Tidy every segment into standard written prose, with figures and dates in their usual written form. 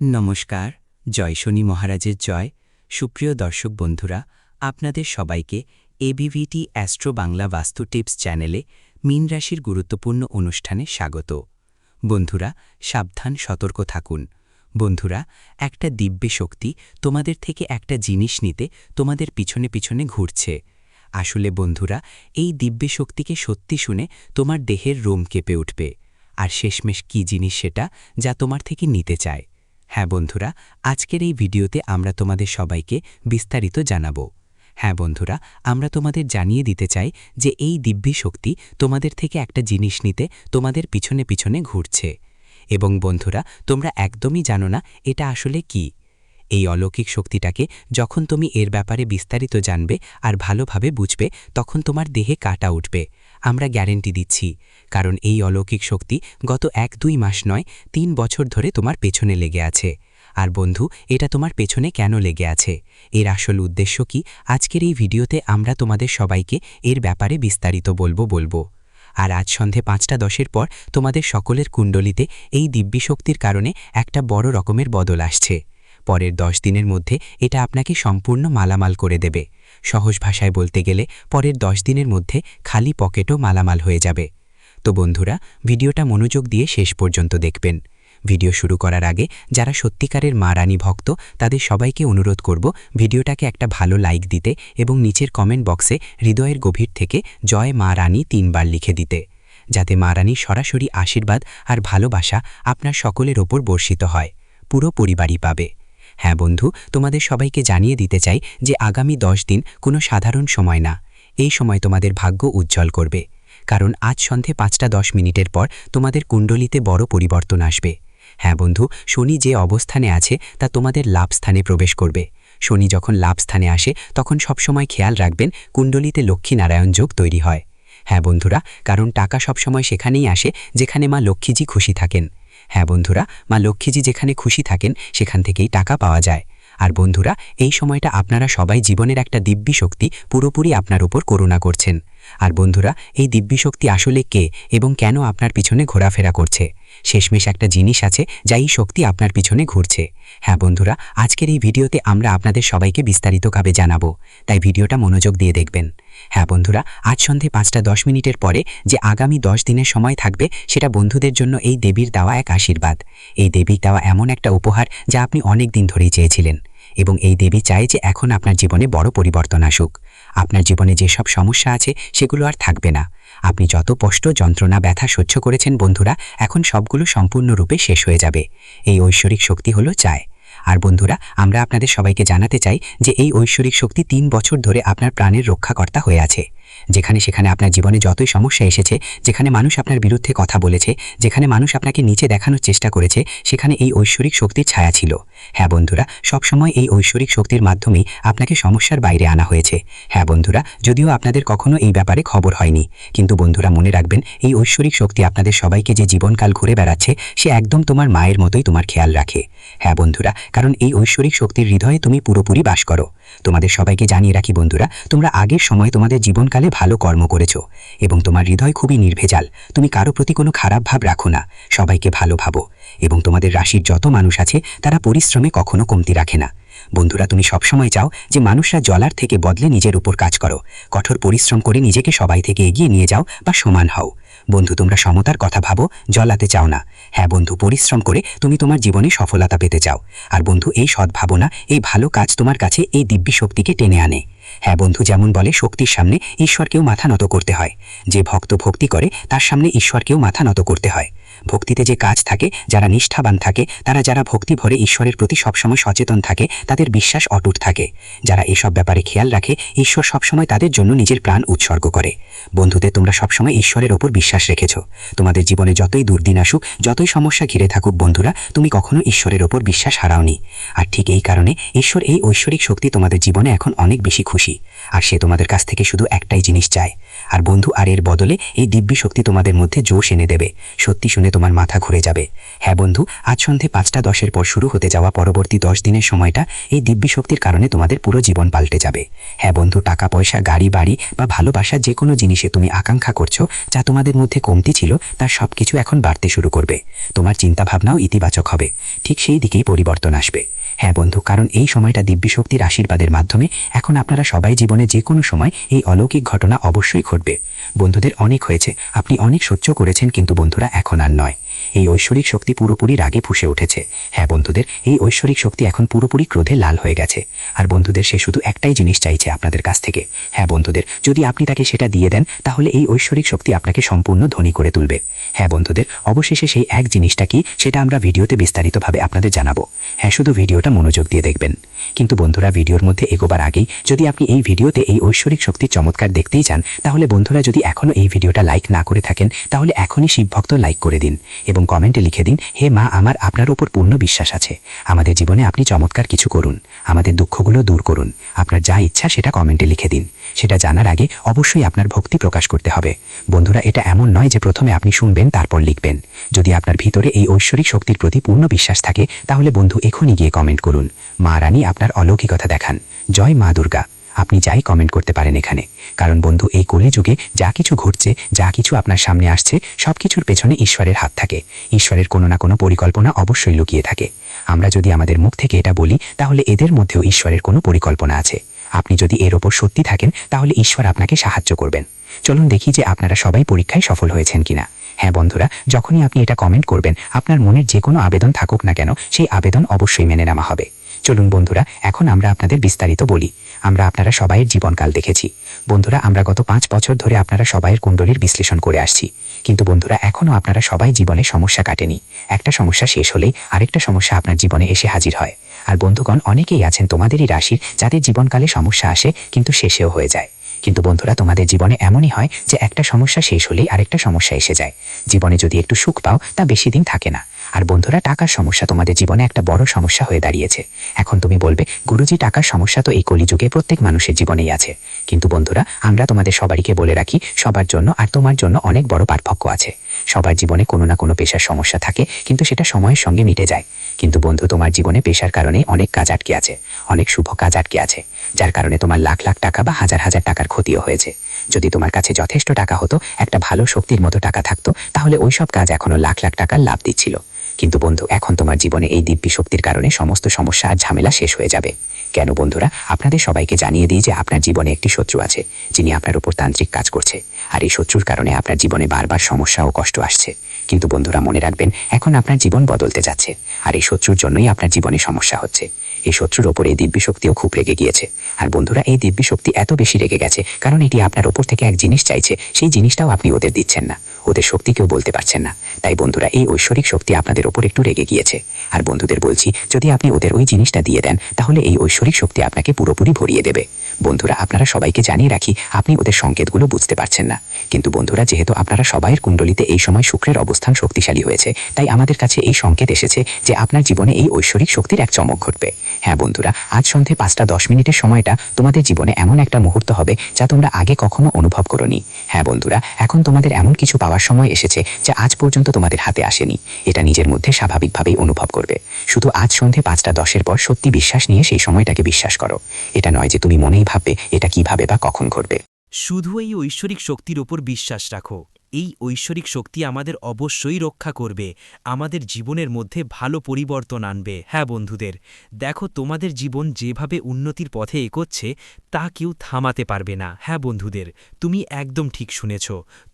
নমস্কার, জয় শনি মহারাজের জয়। সুপ্রিয় দর্শক বন্ধুরা, আপনাদের সবাইকে এবিভিটি অ্যাস্ট্রো বাংলা বাস্তু টিপস চ্যানেলে মীন রাশির গুরুত্বপূর্ণ অনুষ্ঠানে স্বাগত। বন্ধুরা, সাবধান, সতর্ক থাকুন। বন্ধুরা, একটা দিব্য শক্তি তোমাদের থেকে একটা জিনিস নিতে তোমাদের পিছনে পিছনে ঘুরছে। আসলে বন্ধুরা, এই দিব্য শক্তিকে সত্যি শুনে তোমার দেহের রোম কেঁপে উঠবে। আর শেষমেশ কী জিনিস সেটা, যা তোমার থেকে নিতে চায়? হ্যাঁ বন্ধুরা, আজকের এই ভিডিওতে আমরা তোমাদের সবাইকে বিস্তারিত জানাবো। হ্যাঁ বন্ধুরা, আমরা তোমাদের জানিয়ে দিতে চাই যে এই দিব্য শক্তি তোমাদের থেকে একটা জিনিস নিতে তোমাদের পিছনে পিছনে ঘুরছে। এবং বন্ধুরা, তোমরা একদমই জানো না এটা আসলে কি। এই অলৌকিক শক্তিটাকে যখন তুমি এর ব্যাপারে বিস্তারিত জানবে আর ভালোভাবে বুঝবে, তখন তোমার দেহে কাঁটা উঠবে। আমরা গ্যারেন্টি দিচ্ছি, কারণ এই অলৌকিক শক্তি গত 1-2 মাস নয়, 3 বছর ধরে তোমার পেছনে লেগে আছে। আর বন্ধু, এটা তোমার পেছনে কেন লেগে আছে, এর আসল উদ্দেশ্য কি, আজকের এই ভিডিওতে আমরা তোমাদের সবাইকে এর ব্যাপারে বিস্তারিত বলবো। আর আজ সন্ধে 5:10 পর তোমাদের সকলের কুণ্ডলিতে এই দিব্য শক্তির কারণে একটা বড় রকমের বদল আসছে। পরের 10 দিনের মধ্যে এটা আপনাকে সম্পূর্ণ মালামাল করে দেবে। সহজ ভাষায় বলতে গেলে পরের 10 দিনের মধ্যে খালি পকেটও মালামাল হয়ে যাবে। তো বন্ধুরা, ভিডিওটা মনোযোগ দিয়ে শেষ পর্যন্ত দেখবেন। ভিডিও শুরু করার আগে যারা সত্যিকারের মা রানী ভক্ত, তাদের সবাইকে অনুরোধ করব ভিডিওটাকে একটা ভালো লাইক দিতে এবং নিচের কমেন্ট বক্সে হৃদয়ের গভীর থেকে জয় মা রানী 3 বার লিখে দিতে, যাতে মা রানীর সরাসরি আশীর্বাদ আর ভালোবাসা আপনার সকলের ওপর বর্ষিত হয়, পুরো পরিবারই পাবে। হ্যাঁ বন্ধু, তোমাদের সবাইকে জানিয়ে দিতে চাই যে আগামী 10 দিন কোনো সাধারণ সময় না। এই সময় তোমাদের ভাগ্য উজ্জ্বল করবে, কারণ আজ সন্ধে 5:10 পর তোমাদের কুণ্ডলিতে বড় পরিবর্তন আসবে। হ্যাঁ বন্ধু, শনি যে অবস্থানে আছে তা তোমাদের লাভ স্থানে প্রবেশ করবে। শনি যখন লাভ স্থানে আসে তখন সবসময় খেয়াল রাখবেন কুণ্ডলিতে লক্ষ্মীনারায়ণ যোগ তৈরি হয়। হ্যাঁ বন্ধুরা, কারণ টাকা সবসময় সেখানেই আসে যেখানে মা লক্ষ্মীজি খুশি থাকেন। হ্যাঁ বন্ধুরা, মা লক্ষ্মীজি যেখানে খুশি থাকেন সেখান থেকেই টাকা পাওয়া যায়। আর বন্ধুরা, এই সময়টা আপনারা সবাই জীবনের একটা দিব্য শক্তি পুরোপুরি আপনার উপর করুণা করছেন। আর বন্ধুরা, এই দিব্য শক্তি আসলে কে এবং কেন আপনার পিছনে ঘোরাফেরা করছে? শেষমেশ একটা জিনিস আছে যা এই শক্তি আপনার পিছনে ঘুরছে। হ্যাঁ বন্ধুরা, আজকের এই ভিডিওতে আমরা আপনাদের সবাইকে বিস্তারিতভাবে জানাবো, তাই ভিডিওটা মনোযোগ দিয়ে দেখবেন। হ্যাঁ বন্ধুরা, আজ সন্ধে 5:10 পরে যে আগামী 10 দিনের সময় থাকবে, সেটা বন্ধুদের জন্য এই দেবীর দেওয়া এক আশীর্বাদ। এই দেবীর দেওয়া এমন একটা উপহার যা আপনি অনেক দিন ধরেই চেয়েছিলেন, এবং এই দেবী চায় যে এখন আপনার জীবনে বড় পরিবর্তন আসুক। আপনার জীবনে যেসব সমস্যা আছে সেগুলো আর থাকবে না। আপনি যত কষ্ট, যন্ত্রণা, ব্যথা সহ্য করেছেন বন্ধুরা, এখন সবগুলো সম্পূর্ণরূপে শেষ হয়ে যাবে। এই ঐশ্বরিক শক্তি হলো চায়। আর বন্ধুরা, আমরা আপনাদের সবাইকে জানাতে চাই যে এই ঐশ্বরিক শক্তি 3 বছর ধরে আপনার প্রাণের রক্ষাকর্তা হয়ে আছে। যেখানে সেখানে আপনার জীবনে যতই সমস্যা এসেছে, যেখানে মানুষ আপনার বিরুদ্ধে কথা বলেছে, যেখানে মানুষ আপনাকে নিচে দেখানোর চেষ্টা করেছে, সেখানে এই ঐশ্বরিক শক্তির ছায়া ছিল। হ্যাঁ বন্ধুরা, সবসময় এই ঐশ্বরিক শক্তির মাধ্যমেই আপনাকে সমস্যার বাইরে আনা হয়েছে। হ্যাঁ বন্ধুরা, যদিও আপনাদের কখনো এই ব্যাপারে খবর হয়নি, কিন্তু বন্ধুরা মনে রাখবেন, এই ঐশ্বরিক শক্তি আপনাদের সবাইকে যে জীবনকাল ঘুরে বেড়াচ্ছে, সে একদম তোমার মায়ের মতোই তোমার খেয়াল রাখে। হ্যাঁ বন্ধুরা, কারণ এই ঐশ্বরিক শক্তির হৃদয়ে তুমি পুরোপুরি বাস করো। তোমাদের সবাইকে জানিয়ে রাখি বন্ধুরা, তোমরা আগের সময় তোমাদের জীবনকালে ভালো কর্ম করেছো এবং তোমার হৃদয় খুবই নির্ভেজাল। তুমি কারো প্রতি কোনো খারাপ ভাব রাখো না, সবাইকে ভালো ভাবো। এবং তোমাদের রাশির যত মানুষ আছে তারা পরিশ্রমে কখনো কমতি রাখে না। বন্ধুরা, তুমি সবসময় চাও যে মানুষরা জলার থেকে বদলে নিজের উপর কাজ করো, কঠোর পরিশ্রম করে নিজেকে সবাই থেকে এগিয়ে নিয়ে যাও বা সমান হও। বন্ধু, তোমরা সমতার কথা ভাবো, জলাতে চাও না। হ্যাঁ বন্ধু, পরিশ্রম করে তুমি তোমার জীবনে সফলতা পেতে চাও। আর বন্ধু, এই সদ্ভাবনা, এই ভালো কাজ তোমার কাছে এই দিব্য শক্তিকে টেনে আনে। হ্যাঁ বন্ধু, যেমন বলে শক্তির সামনে ঈশ্বরকেও মাথা নত করতে হয়। যে ভক্ত ভক্তি করে তার সামনে ঈশ্বরকেও মাথা নত করতে হয়। ভক্তিতে যে কাজ থাকে, যারা নিষ্ঠাবান থাকে, যারা ভক্তি ভরে ঈশ্বরের প্রতি সবসময় সচেতন থাকে, তাদের বিশ্বাস অটুট থাকে। যারা এসব ব্যাপারে খেয়াল রাখে, ঈশ্বর সবসময় তাদের জন্য নিজের প্রাণ উৎসর্গ করে। বন্ধুদের, তোমরা সবসময় ঈশ্বরের ওপর বিশ্বাস রেখেছ। তোমাদের জীবনে যতই দুর্দিন আসুক, যতই সমস্যা ঘিরে থাকুক বন্ধুরা, তুমি কখনো ঈশ্বরের ওপর বিশ্বাস হারাওনি। আর ঠিক এই কারণে ঈশ্বর এই ঐশ্বরিক শক্তি তোমাদের জীবনে এখন অনেক বেশি খুশি। আর সে তোমাদের কাছ থেকে শুধু একটাই জিনিস চায়। আর বন্ধু, আর এর বদলে এই দিব্য শক্তি তোমাদের মধ্যে জোশ এনে দেবে। সত্যি শুনে শুনে তোমার মাথা ঘুরে যাবে। হ্যাঁ বন্ধু, আজ সন্ধে 5:10 পর শুরু হতে যাওয়া পরবর্তী 10 দিনের সময়টা এই দিব্যি শক্তির কারণে তোমাদের পুরো জীবন পাল্টে যাবে। হ্যাঁ বন্ধু, টাকা পয়সা, গাড়ি বাড়ি বা ভালোবাসা যে কোনো জিনিসে তুমি আকাঙ্ক্ষা করছো, যা তোমাদের মধ্যে কমতি ছিল, তার সব কিছু এখন বাড়তে শুরু করবে। তোমার চিন্তাভাবনাও ইতিবাচক হবে, ঠিক সেই দিকেই পরিবর্তন আসবে। হ্যাঁ বন্ধু, কারণ এই সময়টা দিব্যি শক্তির আশীর্বাদের মাধ্যমে এখন আপনারা সবাই জীবনে যে কোনো সময় এই অলৌকিক ঘটনা অবশ্যই ঘটবে। বন্ধুদের অনেক হয়েছে, আপনি অনেক সহ্য করেছেন, কিন্তু বন্ধুরা এখন আর নয়। এই ঐশ্বরিক শক্তি পুরোপুরি রাগে ফুঁসে উঠেছে। হ্যাঁ বন্ধুদের, এই ঐশ্বরিক শক্তি এখন পুরোপুরি ক্রোধে লাল হয়ে গেছে। আর বন্ধুদের, সে শুধু একটাই জিনিস চাইছে আপনাদের কাছ থেকে। হ্যাঁ বন্ধুদের, যদি আপনি তাকে সেটা দিয়ে দেন, তাহলে এই ঐশ্বরিক শক্তি আপনাকে সম্পূর্ণ ধনী করে তুলবে। হ্যাঁ বন্ধুদের, অবশেষে সেই এক জিনিসটা কি, সেটা আমরা ভিডিওতে বিস্তারিতভাবে আপনাদের জানাবো। হ্যাঁ, শুধু ভিডিওটা মনোযোগ দিয়ে দেখবেন। কিন্তু বন্ধুরা, ভিডিওর মধ্যে এগোবার আগেই যদি আপনি এই ভিডিওতে এই ঐশ্বরিক শক্তির চমৎকার দেখতেই চান, তাহলে বন্ধুরা যদি এখনও এই ভিডিওটা লাইক না করে থাকেন, তাহলে এখনই শিবভক্ত লাইক করে দিন এবং কমেন্টে লিখে দিন, হে মা, আমার আপনার ওপর পূর্ণ বিশ্বাস আছে। আমাদের জীবনে আপনি চমৎকার কিছু করুন, আমাদের দুঃখগুলো দূর করুন। আপনার যা ইচ্ছা সেটা কমেন্টে লিখে দিন। সেটা জানার আগে অবশ্যই আপনার ভক্তি প্রকাশ করতে হবে। বন্ধুরা, এটা এমন নয় যে প্রথমে আপনি শুনবেন তারপর লিখবেন। যদি আপনার ভিতরে এই ঐশ্বরিক শক্তির প্রতি পূর্ণ বিশ্বাস থাকে, তাহলে বন্ধু এখনই গিয়ে কমেন্ট করুন, মা রানী আপনার অলৌকিকতা দেখান, জয় মা দুর্গা। আপনি যাই কমেন্ট করতে পারেন এখানে। কারণ বন্ধু, এই কলিযুগে যা কিছু ঘটছে, যা কিছু আপনার সামনে আসছে, সব কিছুর পেছনে ঈশ্বরের হাত থাকে। ঈশ্বরের কোনো না কোনো পরিকল্পনা অবশ্যই লুকিয়ে থাকে। আমরা যদি আমাদের মুখ থেকে এটা বলি, তাহলে এদের মধ্যেও ঈশ্বরের কোনো পরিকল্পনা আছে। আপনি যদি এর ওপর সত্যি থাকেন, তাহলে ঈশ্বর আপনাকে সাহায্য করবেন। চলুন দেখি যে আপনারা সবাই পরীক্ষায় সফল হয়েছেন কিনা। হ্যাঁ বন্ধুরা, যখনই আপনি এটা কমেন্ট করবেন, আপনার মনের যে কোনো আবেদন থাকুক না কেন, সেই আবেদন অবশ্যই মেনে নেওয়া হবে। চলুন বন্ধুরা, এখন আমরা আপনাদের বিস্তারিত বলি। আমরা আপনারা সবাইয়ের জীবনকাল দেখেছি। বন্ধুরা, আমরা গত 5 বছর ধরে আপনারা সবাইয়ের কুণ্ডলীর বিশ্লেষণ করে আসছি। কিন্তু বন্ধুরা, এখনও আপনারা সবাই জীবনে সমস্যা কাটেনি। একটা সমস্যা শেষ হলেই আরেকটা সমস্যা আপনার জীবনে এসে হাজির হয়। আর বন্ধুগণ, অনেকেই আছেন তোমাদেরই রাশির, যাদের জীবনকালে সমস্যা আসে কিন্তু শেষেও হয়ে যায়। কিন্তু বন্ধুরা, তোমাদের জীবনে এমনই হয় যে একটা সমস্যা শেষ হলেই আরেকটা সমস্যা এসে যায়। জীবনে যদি একটু সুখ পাও, তা বেশি দিন থাকে না। আর বন্ধুরা, টাকার সমস্যা তোমাদের জীবনে একটা বড় সমস্যা হয়ে দাঁড়িয়েছে। এখন তুমি বলবে, গুরুজি, টাকার সমস্যা তো এই কলিযুগে প্রত্যেক মানুষের জীবনেই আছে। কিন্তু বন্ধুরা, আমরা তোমাদের সবাইকে বলে রাখি, সবার জন্য আর তোমার জন্য অনেক বড় পার্থক্য আছে। সবার জীবনে কোনো না কোনো পেশার সমস্যা থাকে, কিন্তু সেটা সময়ের সঙ্গে মিটে যায়। কিন্তু বন্ধু, তোমার জীবনে পেশার কারণে অনেক কাজ আটকে আছে, অনেক শুভ কাজ আটকে আছে, যার কারণে তোমার লাখ লাখ টাকা বা হাজার হাজার টাকার ক্ষতিও হয়েছে। যদি তোমার কাছে যথেষ্ট টাকা হতো, একটা ভালো শক্তির মতো টাকা থাকতো, তাহলে ওই সব কাজ এখনো লাখ লাখ টাকার লাভ দিচ্ছিল। কিন্তু বন্ধু, এখন তোমার জীবনে এই দিব্যি শক্তির কারণে সমস্ত সমস্যা আর ঝামেলা শেষ হয়ে যাবে। কেন বন্ধুরা, আপনাদের সবাইকে জানিয়ে দিই যে আপনার জীবনে একটি শত্রু আছে, যিনি আপনার উপর তান্ত্রিক কাজ করছে। আর এই শত্রুর কারণে আপনার জীবনে বারবার সমস্যা ও কষ্ট আসছে। কিন্তু বন্ধুরা, মনে রাখবেন, এখন আপনার জীবন বদলতে যাচ্ছে। আর এই শত্রুর জন্যই আপনার জীবনে সমস্যা হচ্ছে। এই শত্রুর ওপর এই দিব্যি শক্তিও খুব রেগে গিয়েছে। আর বন্ধুরা, এই দিব্যি শক্তি এত বেশি রেগে গেছে কারণ এটি আপনার ওপর থেকে এক জিনিস চাইছে, সেই জিনিসটাও আপনি ওদের দিচ্ছেন না, ওদের শক্তি কেউ বলতে পারছেন না। তাই বন্ধুরা, এই ঐশ্বরিক শক্তি আপনাদের ওপর একটু রেগে গিয়েছে। আর বন্ধুদের বলছি, যদি আপনি ওদের ওই জিনিসটা দিয়ে দেন, তাহলে এই ঐশ্বরিক শক্তি আপনাকে পুরোপুরি ভরিয়ে দেবে। বন্ধুরা, আপনারা সবাইকে জানিয়ে রাখি, আপনি ওদের সংকেতগুলো বুঝতে পারছেন না। কিন্তু বন্ধুরা, যেহেতু আপনারা সবাইয়ের কুণ্ডলিতে এই সময় শুক্রের অবস্থান শক্তিশালী হয়েছে, তাই আমাদের কাছে এই সংকেত এসেছে যে আপনার জীবনে এই ঐশ্বরিক শক্তির এক চমক ঘটবে। হ্যাঁ বন্ধুরা, আজ সন্ধে 5:10 সময়টা তোমাদের জীবনে এমন একটা মুহূর্ত হবে, যা তোমরা আগে কখনো অনুভব করোনি। হ্যাঁ বন্ধুরা, এখন তোমাদের এমন কিছু পাওয়ার সময় এসেছে যা আজ পর্যন্ত তোমাদের হাতে আসেনি। এটা নিজের মধ্যে স্বাভাবিকভাবেই অনুভব করবে। শুধু আজ সন্ধে 5:10 পর সত্যি বিশ্বাস নিয়ে সেই সময়টাকে বিশ্বাস করো। এটা নয় যে তুমি মনেই ভাববে এটা কিভাবে বা কখন ঘটবে। শুধু এই ঐশ্বরিক শক্তির ওপর বিশ্বাস রাখো। এই ঐশ্বরিক শক্তি আমাদের অবশ্যই রক্ষা করবে, আমাদের জীবনের মধ্যে ভালো পরিবর্তন আনবে। হ্যাঁ বন্ধুদের, দেখো, তোমাদের জীবন যেভাবে উন্নতির পথে এগোচ্ছে, তা কেউ থামাতে পারবে না। হ্যাঁ বন্ধুদের, তুমি একদম ঠিক শুনেছ।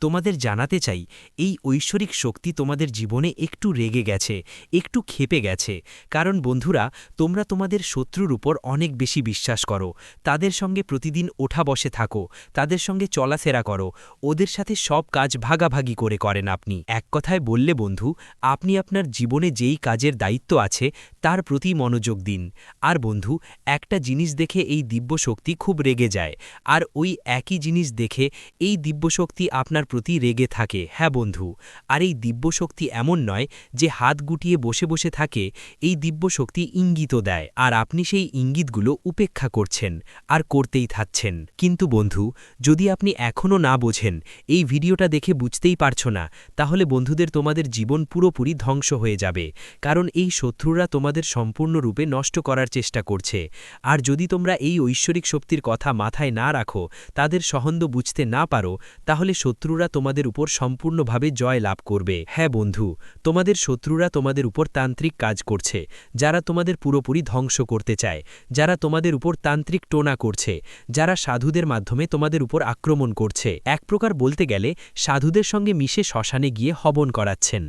তোমাদের জানাতে চাই, এই ঐশ্বরিক শক্তি তোমাদের জীবনে একটু রেগে গেছে, একটু ক্ষেপে গেছে। কারণ বন্ধুরা, তোমরা তোমাদের শত্রুর উপর অনেক বেশি বিশ্বাস করো, তাদের সঙ্গে প্রতিদিন ওঠা বসে থাকো, তাদের সঙ্গে চলাফেরা করো, ওদের সাথে সব কাজ ভাগাভাগি করে করেন আপনি। এক কথায় বললে বন্ধু, আপনি আপনার জীবনে যেই কাজের দায়িত্ব আছে তার প্রতি মনোযোগ দিন। আর বন্ধু, একটা জিনিস দেখে এই দিব্যশক্তি খুব রেগে যায়, আর ওই একই জিনিস দেখে এই দিব্যশক্তি আপনার প্রতি রেগে থাকে। হ্যাঁ বন্ধু, আর এই দিব্যশক্তি এমন নয় যে হাত গুটিয়ে বসে বসে থাকে, এই দিব্যশক্তি ইঙ্গিত দেয়, আর আপনি সেই ইঙ্গিতগুলো উপেক্ষা করছেন আর করতেই থাকছেন। কিন্তু বন্ধু, যদি আপনি এখনও না বোঝেন, এই ভিডিওটা দেখে বুঝতেই পারছো না, তাহলে বন্ধুদের তোমাদের জীবন পুরোপুরি ধ্বংস হয়ে যাবে, কারণ এই শত্রুরা তোমাদের সম্পূর্ণরূপে নষ্ট করার চেষ্টা করছে। আর যদি তোমরা এই ঐশ্বরিক শক্তির কথা মাথায় না রাখো, তাদের সহন্দ বুঝতে না পারো, তাহলে শত্রুরা তোমাদের উপর সম্পূর্ণভাবে জয় লাভ করবে। হ্যাঁ বন্ধু, তোমাদের শত্রুরা তোমাদের উপর তান্ত্রিক কাজ করছে, যারা তোমাদের পুরোপুরি ধ্বংস করতে চায়, যারা তোমাদের উপর তান্ত্রিক টোনা করছে, যারা সাধুদের মাধ্যমে তোমাদের উপর আক্রমণ করছে। এক প্রকার বলতে গেলে সাধুদের সঙ্গে মিশে শ্মশানে গিয়ে হবন করাচ্ছেন।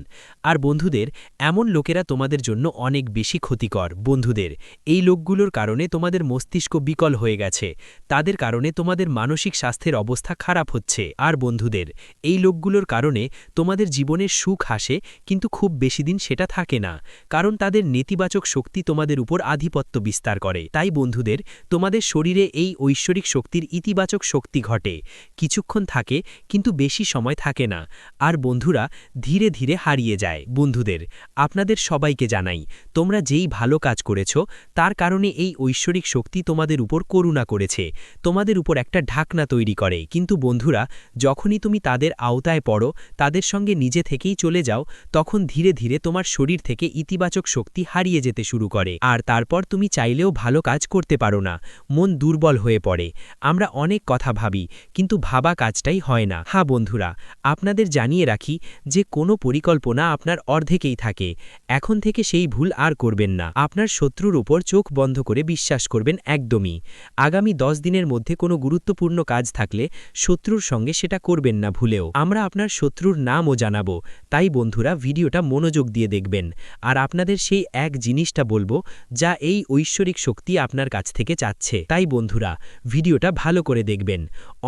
আর বন্ধুদের, এমন লোকেরা তোমাদের জন্য অনেক বেশি ক্ষতিকর। বন্ধুদের, এই লোকগুলোর কারণে তোমাদের মস্তিষ্ক বিকল হয়ে গেছে, তাদের কারণে তোমাদের মানসিক স্বাস্থ্যের অবস্থা খারাপ হচ্ছে। আর বন্ধুদের, এই লোকগুলোর কারণে তোমাদের জীবনের সুখ আসে, কিন্তু খুব বেশি দিন সেটা থাকে না, কারণ তাদের নেতিবাচক শক্তি তোমাদের উপর আধিপত্য বিস্তার করে। তাই বন্ধুদের, তোমাদের শরীরে এই ঐশ্বরিক শক্তির ইতিবাচক শক্তি ঘটে, কিছুক্ষণ থাকে কিন্তু বেশি সময় থাকে না, আর বন্ধুরা ধীরে ধীরে হারিয়ে যায়। বন্ধুদের, আপনাদের সবাইকে জানাই, তোমরা যেই ভালো কাজ করেছ তার কারণে এই ঐশ্বরিক শক্তি তোমাদের উপর করুণা করেছে, তোমাদের উপর একটা ঢাকনা তৈরি করে। কিন্তু বন্ধুরা, যখনই তুমি তাদের আওতায় পড়ো, তাদের সঙ্গে নিজে থেকেই চলে যাও, তখন ধীরে ধীরে তোমার শরীর থেকে ইতিবাচক শক্তি হারিয়ে যেতে শুরু করে, আর তারপর তুমি চাইলেও ভালো কাজ করতে পারো না, মন দুর্বল হয়ে পড়ে। আমরা অনেক কথা ভাবি, কিন্তু ভাবা কাজটাই হয় না। হ্যাঁ বন্ধুরা, আপনাদের জানিয়ে রাখি যে কোনো পরিকল্পনা আপনার অর্ধেকেই থাকে। এখন থেকে সেই ভুল আর করবেন না। আপনার শত্রুর উপর চোখ বন্ধ করে বিশ্বাস করবেন একদমই। আগামী 10 দিনের মধ্যে কোনো গুরুত্বপূর্ণ কাজ থাকলে শত্রুর সঙ্গে সেটা করবেন না ভুলেও। আমরা আপনার শত্রুর নামও জানাবো, তাই বন্ধুরা ভিডিওটা মনোযোগ দিয়ে দেখবেন। আর আপনাদের সেই এক জিনিসটা বলবো যা এই ঐশ্বরিক শক্তি আপনার কাছ থেকে চাচ্ছে। তাই বন্ধুরা, ভিডিওটা ভালো করে দেখবেন।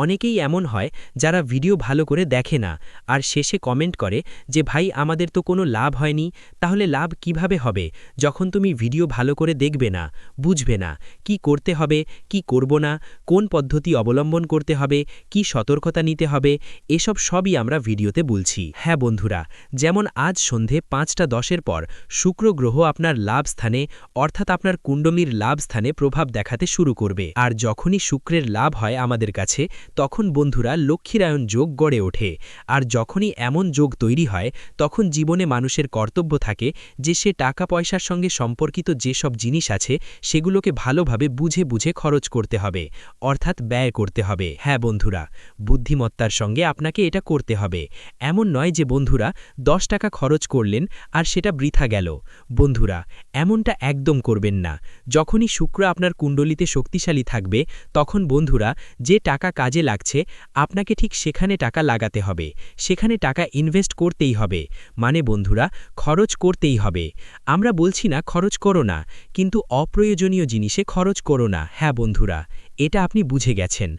অনেকেই এমন হয় যারা ভিডিও ভালো করে দেখে না, আর শেষে কমেন্ট করে যে ভাই আমাদের তো কোনো লাভ হয়নি। তাহলে লাভ কিভাবে হবে যখন তুমি ভিডিও ভালো করে দেখবে না, বুঝবে না কি করতে হবে, কি করব না, কোন পদ্ধতি অবলম্বন করতে হবে, কি সতর্কতা নিতে হবে, এসব সবই আমরা ভিডিওতে বলছি। হ্যাঁ বন্ধুরা, যেমন আজ সন্ধে 5:10 পর শুক্র গ্রহ আপনার লাভ স্থানে অর্থাৎ আপনার কুণ্ডলীর লাভ স্থানে প্রভাব দেখাতে শুরু করবে। আর যখনই শুক্রের লাভ হয় আমাদের কাছে, তখন বন্ধুরা লক্ষ্মীরায়ণ যোগ গড়ে ওঠে। আর যখনই এমন যোগ তৈরি হয়, তখন জীবনে মানুষের কর্তব্য থাকে যে সে টাকা পয়সার সঙ্গে সম্পর্কিত যেসব জিনিস আছে সেগুলোকে ভালোভাবে বুঝে বুঝে খরচ করতে হবে, অর্থাৎ ব্যয় করতে হবে। হ্যাঁ বন্ধুরা, বুদ্ধিমত্তার সঙ্গে আপনাকে এটা করতে হবে। এমন নয় যে বন্ধুরা 10 টাকা খরচ করলেন আর সেটা বৃথা গেল। বন্ধুরা, এমনটা একদম করবেন না। যখনই শুক্র আপনার কুণ্ডলিতে শক্তিশালী থাকবে, তখন বন্ধুরা যে টাকা কাজে লাগছে আপনাকে ঠিক সেখানে টাকা লাগাতে হবে, সেখানে টাকা ইনভেস্ট করতেই হবে। মানে বন্ধুরা, খরচ করতেই হবে। আমরা বলছি না খরচ করো না, কিন্তু অপ্রয়োজনীয় জিনিসে খরচ করো না। হ্যাঁ বন্ধুরা, এটা আপনি বুঝে গেছেন।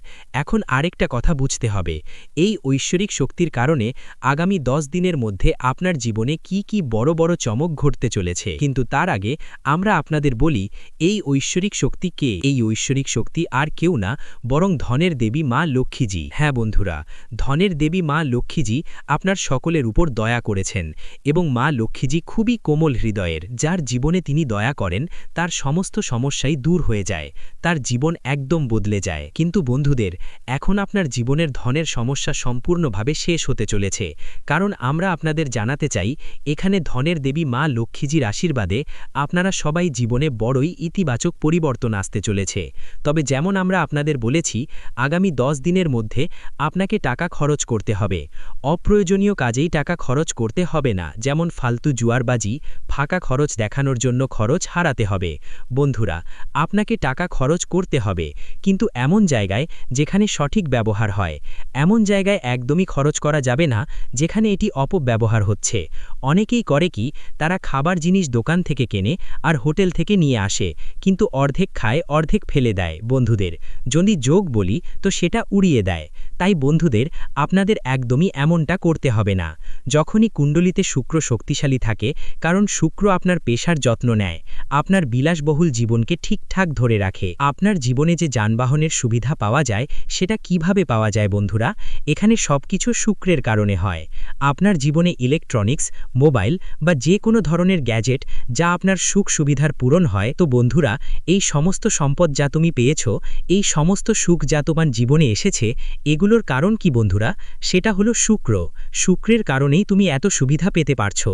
এখন আরেকটা কথা বুঝতে হবে, এই ঐশ্বরিক শক্তির কারণে আগামী 10 দিনের মধ্যে আপনার জীবনে কি কি বড় বড় চমক ঘটতে চলেছে। কিন্তু তার আগে আমরা আপনাদের বলি, এই ঐশ্বরিক শক্তি কে? এই ঐশ্বরিক শক্তি আর কেউ না, বরং ধনের দেবী মা লক্ষ্মীজি। হ্যাঁ বন্ধুরা, ধনের দেবী মা লক্ষ্মীজি আপনার সকলের উপর দয়া করেছেন, এবং মা লক্ষ্মীজি খুবই কোমল হৃদয়ের। যার জীবনে তিনি দয়া করেন তার সমস্ত সমস্যাই দূর হয়ে যায়, তার জীবন একদম বদলে যায়। কিন্তু বন্ধুদের, এখন আপনার জীবনের ধনের সমস্যা সম্পূর্ণভাবে শেষ হতে চলেছে, কারণ আমরা আপনাদের জানাতে চাই এখানে ধনের দেবী মা লক্ষ্মীজির আশীর্বাদে আপনারা সবাই জীবনে বড়ই ইতিবাচক পরিবর্তন আসতে চলেছে। তবে যেমন আমরা আপনাদের বলেছি, আগামী 10 দিনের মধ্যে আপনাকে টাকা খরচ করতে হবে। অপ্রয়োজনীয় কাজেই টাকা খরচ করতে হবে না, যেমন ফালতু জুয়ারবাজি, ফাঁকা খরচ দেখানোর জন্য খরচ হারাতে হবে। বন্ধুরা, আপনাকে টাকা খরচ করতে হবে, কিন্তু এমন জায়গায় যেখানে সঠিক ব্যবহার হয়। এমন জায়গায় একদমই খরচ করা যাবে না যেখানে এটি অপব্যবহার হচ্ছে। অনেকেই করে কি, তারা খাবার জিনিস দোকান থেকে কেনে আর হোটেল থেকে নিয়ে আসে, কিন্তু অর্ধেক খায় অর্ধেক ফেলে দেয়। বন্ধুদের, যদি যোগ বলি তো সেটা উড়িয়ে দেয়। তাই বন্ধুদের, আপনাদের একদমই এমনটা করতে হবে না। যখনই কুণ্ডলিতে শুক্র শক্তিশালী থাকে, কারণ শুক্র আপনার পেশার যত্ন নেয়, আপনার বিলাসবহুল জীবনকে ঠিকঠাক ধরে রাখে, আপনার জীবনে যে যানবাহনের সুবিধা পাওয়া যায় সেটা কিভাবে পাওয়া যায় বন্ধুরা? এখানে সবকিছু শুক্রের কারণে হয়। আপনার জীবনে ইলেকট্রনিক্স, মোবাইল বা যে কোনো ধরনের গ্যাজেট যা আপনার সুখ সুবিধার পূরণ হয়, তো বন্ধুরা এই সমস্ত সম্পদ যা তুমি পেয়েছ, এই সমস্ত সুখ যা তোমার জীবনে এসেছে, এগুলোর কারণ কি বন্ধুরা? সেটা হলো শুক্র। শুক্রের কারণেই তুমি এত সুবিধা পেতে পারছো।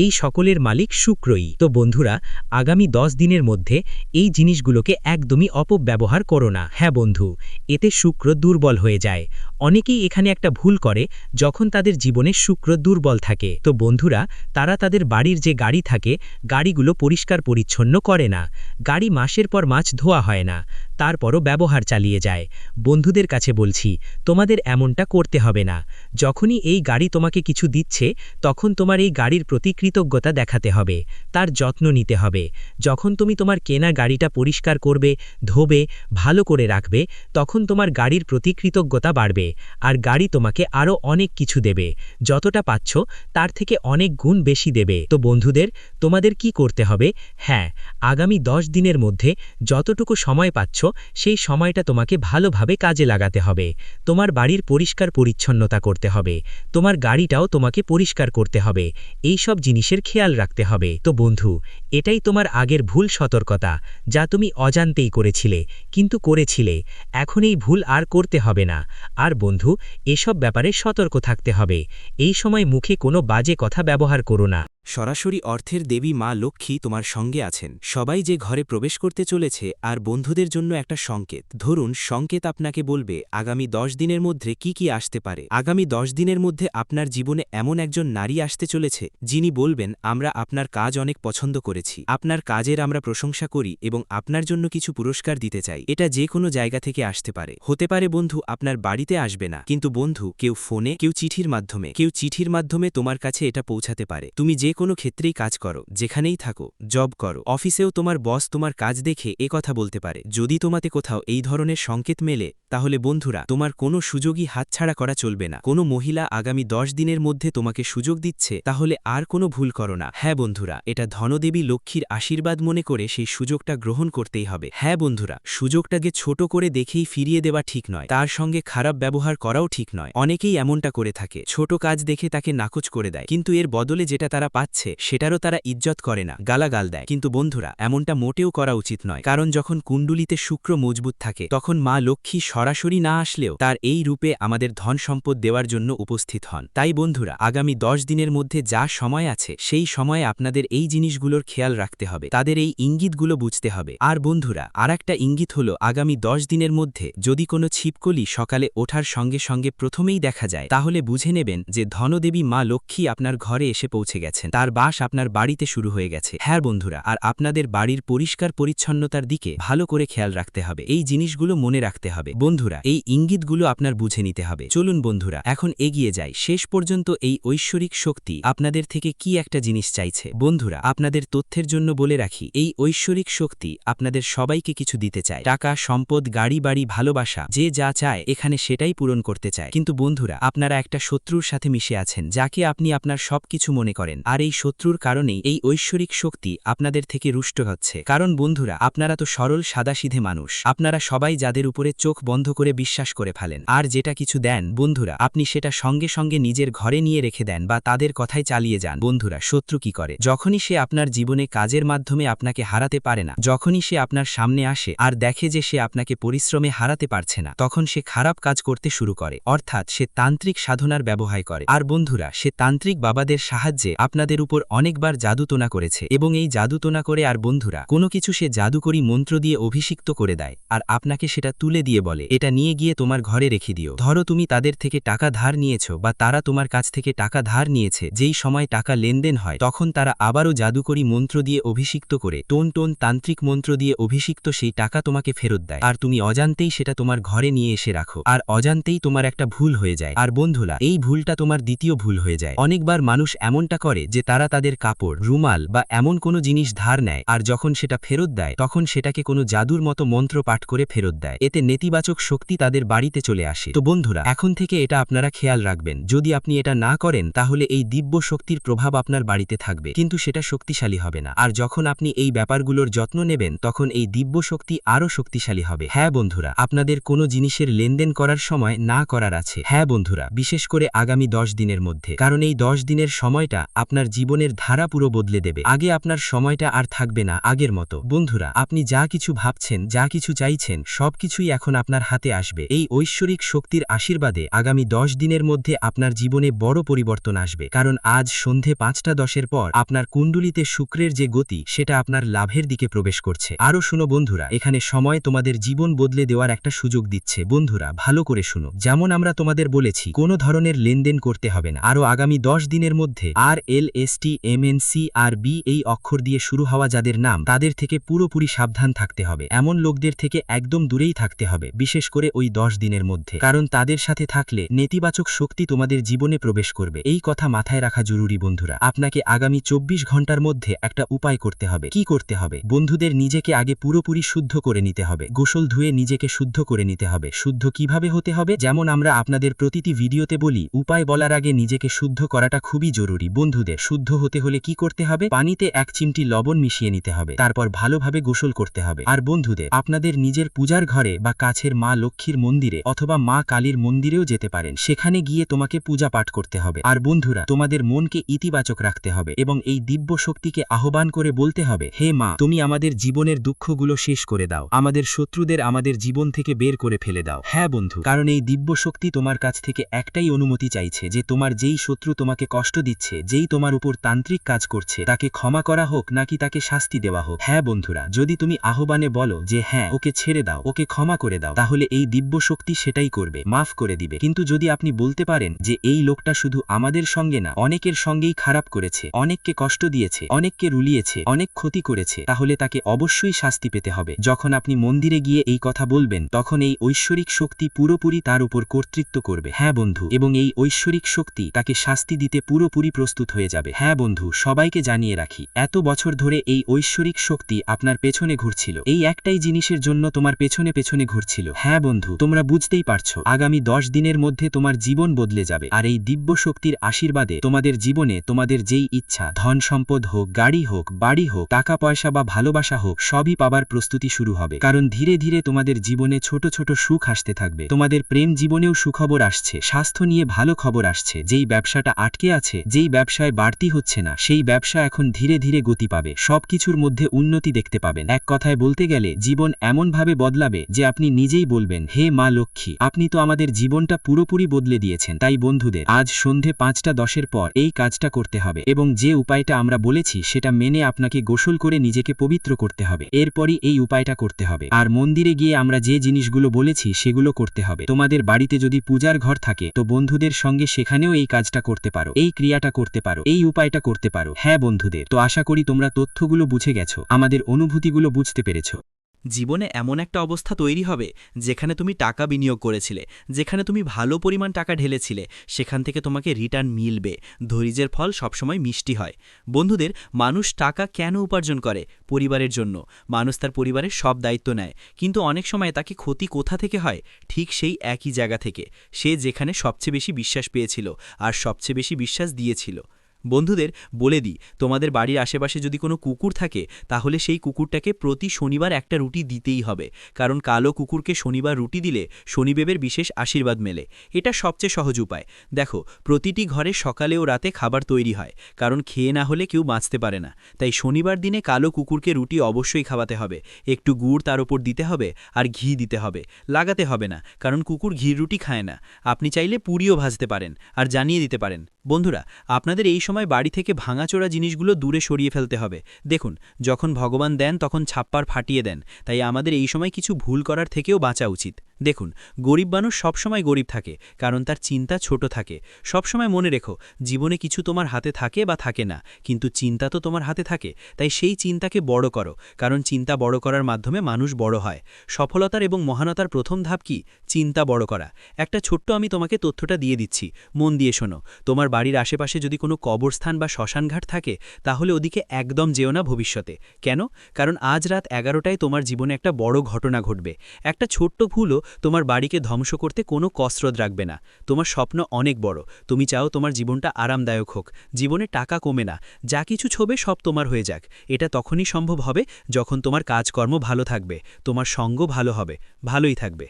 এই সকলের মালিক শুক্রই। তো বন্ধুরা, আগামী 10 দিনের মধ্যে এই জিনিসগুলোকে একদমই অপব্যবহার করো না। হ্যাঁ বন্ধু, এতে শুক্র দুর্বল হয়ে যায়। অনেকেই এখানে একটা ভুল করে, যখন তাদের জীবনে শুক্র দুর্বল থাকে, তো বন্ধুরা তারা তাদের বাড়ির যে গাড়ি থাকে, গাড়িগুলো পরিষ্কার পরিচ্ছন্ন করে না। গাড়ি মাসের পর মাস ধোয়া হয় না, তারপরও ব্যবহার চালিয়ে যায়। বন্ধুদের কাছে বলছি, তোমাদের এমনটা করতে হবে না। যখনই এই গাড়ি তোমাকে কিছু দিচ্ছে, তখন তোমার এই গাড়ির প্রতি কৃতজ্ঞতা দেখাতে হবে, তার যত্ন নিতে হবে। যখন তুমি তোমার কেনা গাড়িটা পরিষ্কার করবে, ধোবে, ভালো করে রাখবে, তখন তোমার গাড়ির প্রতি কৃতজ্ঞতা বাড়বে, আর গাড়ি তোমাকে আরও অনেক কিছু দেবে। যতটা পাচ্ছ তার থেকে অনেক গুণ বেশি দেবে। তো বন্ধুদের, তোমাদের কি করতে হবে? হ্যাঁ, আগামী 10 দিনের মধ্যে যতটুকু সময় পাচ্ছ, সেই সময়টা তোমাকে ভালোভাবে কাজে লাগাতে হবে। তোমার বাড়ির পরিষ্কার পরিচ্ছন্নতা করতে হবে, তোমার গাড়িটাও তোমাকে পরিষ্কার করতে হবে, এই সব জিনিসের খেয়াল রাখতে হবে। তো বন্ধু, এটাই তোমার আগের ভুল সতর্কতা, যা তুমি অজান্তেই করেছিলে, কিন্তু করেছিলে। এখন এই ভুল আর করতে হবে না। আর বন্ধু, এসব ব্যাপারে সতর্ক থাকতে হবে। এই সময় মুখে কোনো বাজে কথা ব্যবহার করো না। সরাসরি অর্থের দেবী মা লক্ষ্মী তোমার সঙ্গে আছেন। সবাই যে ঘরে প্রবেশ করতে চলেছে, আর বন্ধুদের জন্য একটা সংকেত। ধরুন, সংকেত আপনাকে বলবে আগামী 10 দিনের মধ্যে কি কি আসতে পারে। আগামী 10 দিনের মধ্যে আপনার জীবনে এমন একজন নারী আসতে চলেছে, যিনি বলবেন, আমরা আপনার কাজ অনেক পছন্দ করেছি, আপনার কাজের আমরা প্রশংসা করি এবং আপনার জন্য কিছু পুরস্কার দিতে চাই। এটা যে কোনো জায়গা থেকে আসতে পারে। হতে পারে বন্ধু আপনার বাড়িতে আসবে না, কিন্তু বন্ধু কেউ ফোনে, কেউ চিঠির মাধ্যমে তোমার কাছে এটা পৌঁছাতে পারে। তুমি যে কোনো ক্ষেত্রেই কাজ করো, যেখানেই থাকো, জব করো, অফিসেও তোমার বস তোমার কাজ দেখে কথা বলতে পারে। যদি তোমাতে কোথাও এই ধরনের সংকেত মেলে, তাহলে বন্ধুরা তোমার কোনো সুযোগই হাতছাড়া করা চলবে না। কোনো মহিলা আগামী 10 দিনের মধ্যে তোমাকে সুযোগ দিচ্ছে, তাহলে আর কোনো ভুল করো না। হ্যাঁ বন্ধুরা, এটা ধনদেবী লক্ষ্মীর আশীর্বাদ মনে করে সেই সুযোগটা গ্রহণ করতেই হবে। হ্যাঁ বন্ধুরা, সুযোগটাকে ছোট করে দেখেই ফিরিয়ে দেওয়া ঠিক নয়, তার সঙ্গে খারাপ ব্যবহার করাও ঠিক নয়। অনেকেই এমনটা করে থাকে, ছোট কাজ দেখে তাকে নাকচ করে দেয়, কিন্তু এর বদলে যেটা তারা পাচ্ছে সেটারও তারা ইজ্জত করে না, গালাগাল দেয়। কিন্তু বন্ধুরা, এমনটা মোটেও করা উচিত নয়, কারণ যখন কুণ্ডুলিতে শুক্র মজবুত থাকে, তখন মা লক্ষ্মী সরাসরি না আসলেও তার এই রূপে আমাদের ধন সম্পদ দেওয়ার জন্য উপস্থিত হন। তাই বন্ধুরা, আগামী 10 দিনের মধ্যে যা সময় আছে, সেই সময়ে আপনাদের এই জিনিসগুলোর খেয়াল রাখতে হবে, তাদের এই ইঙ্গিতগুলো বুঝতে হবে। আর বন্ধুরা, আর একটা ইঙ্গিত হলো, আগামী 10 দিনের মধ্যে যদি কোনো ছিপকলি সকালে ওঠার সঙ্গে সঙ্গে প্রথমেই দেখা যায়, তাহলে বুঝে নেবেন যে ধনদেবী মা লক্ষ্মী আপনার ঘরে এসে পৌঁছে গেছেন, তার বাস আপনার বাড়িতে শুরু হয়ে গেছে। হ্যাঁ বন্ধুরা, আর আপনাদের বাড়ির পরিষ্কার পরিচ্ছন্নতার দিকে ভালো করে খেয়াল রাখতে হবে, এই জিনিসগুলো মনে রাখতে হবে। বন্ধুরা, এই ইঙ্গিতগুলো আপনার বুঝে নিতে হবে। চলুন বন্ধুরা, এখন এগিয়ে যাই। শেষ পর্যন্ত এই ঐশ্বরিক শক্তি আপনাদের থেকে কি একটা জিনিস চাইছে। বন্ধুরা, আপনাদের তথ্যের জন্য বলে রাখি, এই ঐশ্বরিক শক্তি আপনাদের সবাইকে কিছু দিতে চায়। টাকা, সম্পদ, গাড়ি, বাড়ি, ভালোবাসা, যে যা চায় এখানে সেটাই পূরণ করতে চায়। কিন্তু বন্ধুরা, আপনারা একটা শত্রুর সাথে মিশে আছেন, যাকে আপনি আপনার সবকিছু মনে করেন, আর এই শত্রুর কারণেই এই ঐশ্বরিক শক্তি আপনাদের থেকে রুষ্ট হচ্ছে। কারণ বন্ধুরা, আপনারা তো সরল সাদাসিধে মানুষ, আপনারা সবাই যাদের উপরে চোখ বন্ধ করে বিশ্বাস করে ফেলেন, আর যেটা কিছু দেন বন্ধুরা, আপনি সেটা সঙ্গে সঙ্গে নিজের ঘরে নিয়ে রেখে দেন বা তাদের কথায় চালিয়ে যান। বন্ধুরা, শত্রু কি করে? যখনই সে আপনার জীবনে কাজের মাধ্যমে আপনাকে হারাতে পারে না, যখনই সে আপনার সামনে আসে আর দেখে যে সে আপনাকে পরিশ্রমে হারাতে পারছে না, তখন সে খারাপ কাজ করতে শুরু করে, অর্থাৎ সে তান্ত্রিক সাধনার ব্যবহার করে। আর বন্ধুরা, সে তান্ত্রিক বাবাদের সাহায্যে আপনাদের উপর অনেকবার জাদুটোনা করেছে, এবং এই জাদুটোনা করে আর বন্ধুরা কোনো কিছু সে জাদুকরী মন্ত্র দিয়ে অভিষিক্ত করে দেয়, আর আপনাকে সেটা তুলে দিয়ে বলে, এটা নিয়ে গিয়ে তোমার ঘরে রেখে দিও। ধরো তুমি তাদের থেকে টাকা ধার নিয়েছো, বা তারা তোমার কাছ থেকে টাকা ধার নিয়েছে, যেই সময় টাকা লেনদেন হয় তখন তারা আবারও জাদুকরী মন্ত্র দিয়ে অভিষিক্ত করে, টোন তান্ত্রিক মন্ত্র দিয়ে অভিষিক্ত সেই টাকা তোমাকে ফেরত দেয়, আর তুমি অজান্তেই সেটা তোমার ঘরে নিয়ে এসে রাখো, আর অজান্তেই তোমার একটা ভুল হয়ে যায়। আর বন্ধুরা, এই ভুলটা তোমার দ্বিতীয় ভুল হয়ে যায়। অনেকবার মানুষ এমনটা করে যে যে তারা তাদের কাপড়, রুমাল বা এমন কোনো জিনিস ধার নেয় আর যখন সেটা ফেরত দেয় তখন সেটাকে কোনো জাদুর মতো মন্ত্র পাঠ করে ফেরত দেয়। এতে নেতিবাচক শক্তি তাদের বাড়িতে চলে আসে। তো বন্ধুরা, এখন থেকে এটা আপনারা খেয়াল রাখবেন। যদি আপনি এটা না করেন তাহলে এই দিব্য শক্তির প্রভাব আপনার বাড়িতে থাকবে, কিন্তু সেটা শক্তিশালী হবে না। আর যখন আপনি এই ব্যাপারগুলোর যত্ন নেবেন তখন এই দিব্য শক্তি আরও শক্তিশালী হবে। হ্যাঁ বন্ধুরা, আপনাদের কোনো জিনিসের লেনদেন করার সময় না করার আছে। হ্যাঁ বন্ধুরা, বিশেষ করে আগামী 10 দিনের মধ্যে, কারণ এই 10 দিনের সময়টা আপনার জীবনের ধারা পুরো বদলে দেবে। আগে আপনার সময়টা আর থাকবে না আগের মতো। বন্ধুরা, আপনি যা কিছু ভাবছেন, যা কিছু চাইছেন, সবকিছুই এখন আপনার হাতে আসবে। এই ঐশ্বরিক শক্তির আশীর্বাদে আগামী 10 দিনের মধ্যে আপনার জীবনে বড় পরিবর্তন আসবে, কারণ আজ সন্ধে 5:10 পর আপনার কুণ্ডলিতে শুক্রের যে গতি সেটা আপনার লাভের দিকে প্রবেশ করছে। আরও শুনো বন্ধুরা, এখানে সময় তোমাদের জীবন বদলে দেওয়ার একটা সুযোগ দিচ্ছে। বন্ধুরা, ভালো করে শুনো। যেমন আমরা তোমাদের বলেছি, কোনো ধরনের লেনদেন করতে হবে না। আরও আগামী 10 দিনের মধ্যে RLSTMNCRB এই অক্ষর দিয়ে শুরু হওয়া যাদের নাম, তাদের থেকে পুরোপুরি সাবধান থাকতে হবে। এমন লোকদের থেকে একদম দূরেই থাকতে হবে, বিশেষ করে ওই 10 দিনের মধ্যে, কারণ তাদের সাথে থাকলে নেতিবাচক শক্তি তোমাদের জীবনে প্রবেশ করবে। এই কথা মাথায় রাখা জরুরি বন্ধুরা। আপনাকে আগামী 24 ঘন্টার মধ্যে একটা উপায় করতে হবে। কি করতে হবে বন্ধুদের? নিজেকে আগে পুরোপুরি শুদ্ধ করে নিতে হবে। গোসল ধুয়ে নিজেকে শুদ্ধ করে নিতে হবে। শুদ্ধ কিভাবে হতে হবে? যেমন আমরা আপনাদের প্রতিটি ভিডিওতে বলি, উপায় বলার আগে নিজেকে শুদ্ধ করাটা খুবই জরুরি। বন্ধুদের, শুদ্ধ হতে হলে কি করতে হবে? পানিতে 1 চিমটি লবণ মিশিয়ে নিতে হবে, তারপর ভালোভাবে গোসল করতে হবে। আর বন্ধুদের, আপনাদের নিজের পূজার ঘরে বা কাছের মা লক্ষ্মীর মন্দিরে অথবা মা কালীর মন্দিরেও যেতে পারেন। সেখানে গিয়ে তোমাকে পূজা পাঠ করতে হবে। আর বন্ধুরা, তোমাদের মনকে ইতিবাচক রাখতে হবে এবং এই দিব্য শক্তিকে আহ্বান করে বলতে হবে, হে মা, তুমি আমাদের জীবনের দুঃখগুলো শেষ করে দাও, আমাদের শত্রুদের আমাদের জীবন থেকে বের করে ফেলে দাও। হ্যাঁ বন্ধু, কারণ এই দিব্য শক্তি তোমার কাছ থেকে একটাই অনুমতি চাইছে, যে তোমার যেই শত্রু তোমাকে কষ্ট দিচ্ছে, যেই তোমার উপর তান্ত্রিক কাজ করছে, তাকে ক্ষমা করা হোক নাকি তাকে শাস্তি দেওয়া হোক। হ্যাঁ বন্ধুরা, যদি তুমি আহ্বানে বলো যে হ্যাঁ, ওকে ছেড়ে দাও, ওকে ক্ষমা করে দাও, তাহলে এই দিব্য শক্তি সেটাই করবে, মাফ করে দিবে। কিন্তু যদি আপনি বলতে পারেন যে এই লোকটা শুধু আমাদের সঙ্গে না, অনেকের সঙ্গেই খারাপ করেছে, অনেককে কষ্ট দিয়েছে, অনেককে রুলিয়েছে, অনেক ক্ষতি করেছে, তাহলে তাকে অবশ্যই শাস্তি পেতে হবে। যখন আপনি মন্দিরে গিয়ে এই কথা বলবেন তখন এই ঐশ্বরিক শক্তি পুরোপুরি তার উপর কর্তৃত্ব করবে। হ্যাঁ বন্ধু, এবং এই ঐশ্বরিক শক্তি তাকে শাস্তি দিতে পুরোপুরি প্রস্তুত হয়ে যাবে। হ্যাঁ বন্ধু, সবাইকে জানিয়ে রাখি, এত বছর ধরে এই ঐশ্বরিক শক্তি আপনার পেছনে ঘুরছিল, এই একটাই জিনিসের জন্য তোমার পেছনে পেছনে ঘুরছিল। হ্যাঁ বন্ধু, তোমরা বুঝতেই পারছো, আগামী 10 দিনের মধ্যে তোমার জীবন বদলে যাবে। আর এই দিব্য শক্তির আশীর্বাদে তোমাদের জীবনে তোমাদের যেই ইচ্ছা, ধন সম্পদ হোক, গাড়ি হোক, বাড়ি হোক, টাকা পয়সা বা ভালোবাসা হোক, সবই পাবার প্রস্তুতি শুরু হবে। কারণ ধীরে ধীরে তোমাদের জীবনে ছোট ছোট সুখ আসতে থাকবে। তোমাদের প্রেম জীবনেও সুখবর আসছে, স্বাস্থ্য নিয়ে ভালো খবর আসছে। যেই ব্যবসাটা আটকে আছে, যেই ব্যবসায় বাড়তি হচ্ছে না, সেই ব্যবসা এখন ধীরে ধীরে গতি পাবে। সবকিছুর মধ্যে উন্নতি দেখতে পাবেন। এক কথায় বলতে গেলে জীবন এমনভাবে বদলাবে যে আপনি নিজেই বলবেন, হে মা লক্ষ্মী, আপনি তো আমাদের জীবনটা পুরোপুরি বদলে দিয়েছেন। তাই বন্ধুদের, আজ সন্ধে 5:10 পর এই কাজটা করতে হবে এবং যে উপায়টা আমরা বলেছি সেটা মেনে আপনাকে গোসল করে নিজেকে পবিত্র করতে হবে। এরপরই এই উপায়টা করতে হবে। আর মন্দিরে গিয়ে আমরা যে জিনিসগুলো বলেছি সেগুলো করতে হবে। তোমাদের বাড়িতে যদি পূজার ঘর থাকে তো বন্ধুদের সঙ্গে সেখানেও এই কাজটা করতে পারো, এই ক্রিয়াটা করতে পারো, এই উপায়টা করতে পারো। হ্যাঁ বন্ধুদের, তো আশা করি তোমরা তথ্যগুলো বুঝে গেছো, আমাদের অনুভূতিগুলো বুঝতে পেরেছো। জীবনে এমন একটা অবস্থা তৈরি হবে যেখানে তুমি টাকা বিনিয়োগ করেছিলে, যেখানে তুমি ভালো পরিমাণ টাকা ঢেলেছিলে, সেখান থেকে তোমাকে রিটার্ন মিলবে। ধৈর্যের ফল সবসময় মিষ্টি হয়। বন্ধুদের, মানুষ টাকা কেন উপার্জন করে? পরিবারের জন্য। মানুষ তার পরিবারের সব দায়িত্ব নেয়, কিন্তু অনেক সময় তাকে ক্ষতি কোথা থেকে হয়? ঠিক সেই একই জায়গা থেকে, সে যেখানে সবচেয়ে বেশি বিশ্বাস পেয়েছিল আর সবচেয়ে বেশি বিশ্বাস দিয়েছিল। বন্ধুদের, বলে দিই, তোমাদের বাড়ির আশেপাশে যদি কোনো কুকুর থাকে তাহলে সেই কুকুরটাকে প্রতি শনিবার একটা রুটি দিতেই হবে, কারণ কালো কুকুরকে শনিবার রুটি দিলে শনিদেবের বিশেষ আশীর্বাদ মেলে। এটা সবচেয়ে সহজ উপায়। দেখো, প্রতিটি ঘরে সকালে ও রাতে খাবার তৈরি হয়, কারণ খেয়ে না হলে কেউ বাঁচতে পারে না। তাই শনিবার দিনে কালো কুকুরকে রুটি অবশ্যই খাওয়াতে হবে। একটু গুড় তার ওপর দিতে হবে আর ঘি দিতে হবে। লাগাতে হবে না, কারণ কুকুর ঘির রুটি খায় না। আপনি চাইলে পুরিও ভাজতে পারেন আর জানিয়ে দিতে পারেন। বন্ধুরা, আপনাদের এই সময় বাড়ি থেকে ভাঙাচোরা জিনিসগুলো দূরে সরিয়ে ফেলতে হবে। দেখুন, যখন ভগবান দেন তখন ছাপ্পার ফাটিয়ে দেন, তাই আমাদের এই সময় কিছু ভুল করার থেকেও বাঁচা উচিত। দেখুন, গরিব মানুষ সবসময় গরিব থাকে, কারণ তার চিন্তা ছোট থাকে। সবসময় মনে রেখো, জীবনে কিছু তোমার হাতে থাকে বা থাকে না, কিন্তু চিন্তা তো তোমার হাতে থাকে। তাই সেই চিন্তাকে বড় করো, কারণ চিন্তা বড় করার মাধ্যমে মানুষ বড় হয়। সফলতার এবং মহানতার প্রথম ধাপ কি? চিন্তা বড় করা। একটা ছোট্ট আমি তোমাকে তথ্যটা দিয়ে দিচ্ছি, মন দিয়ে শোনো। তোমার বাড়ির আশেপাশে যদি কোনো কবরস্থান বা শ্মশানঘাট থাকে, তাহলে ওদিকে একদম যেও না ভবিষ্যতে। কেন? কারণ আজ রাত 11টায় তোমার জীবনে একটা বড় ঘটনা ঘটবে। একটা ছোট্ট ভুলও তোমার বাড়িকে ধ্বংস করতে কোনো কসরত রাখবে না। তোমার স্বপ্ন অনেক বড়, তুমি চাও তোমার জীবনটা আরামদায়ক হোক, জীবনে টাকা কমে না, যা কিছু ছবে সব তোমার হয়ে যাক। এটা তখনই সম্ভব হবে যখন তোমার কাজকর্ম ভালো থাকবে, তোমার সঙ্গ ভালো হবে, ভালোই থাকবে।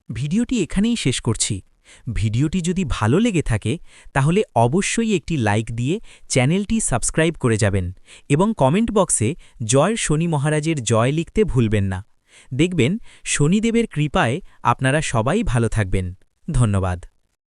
ভিডিওটি এখানেই শেষ করছি। ভিডিওটি যদি ভালো লেগে থাকে তাহলে অবশ্যই একটি লাইক দিয়ে চ্যানেলটি সাবস্ক্রাইব করে যাবেন এবং কমেন্ট বক্সে জয় শনি মহারাজের জয় লিখতে ভুলবেন না। দেখবেন শনিদেবের কৃপায় আপনারা সবাই ভালো থাকবেন। ধন্যবাদ।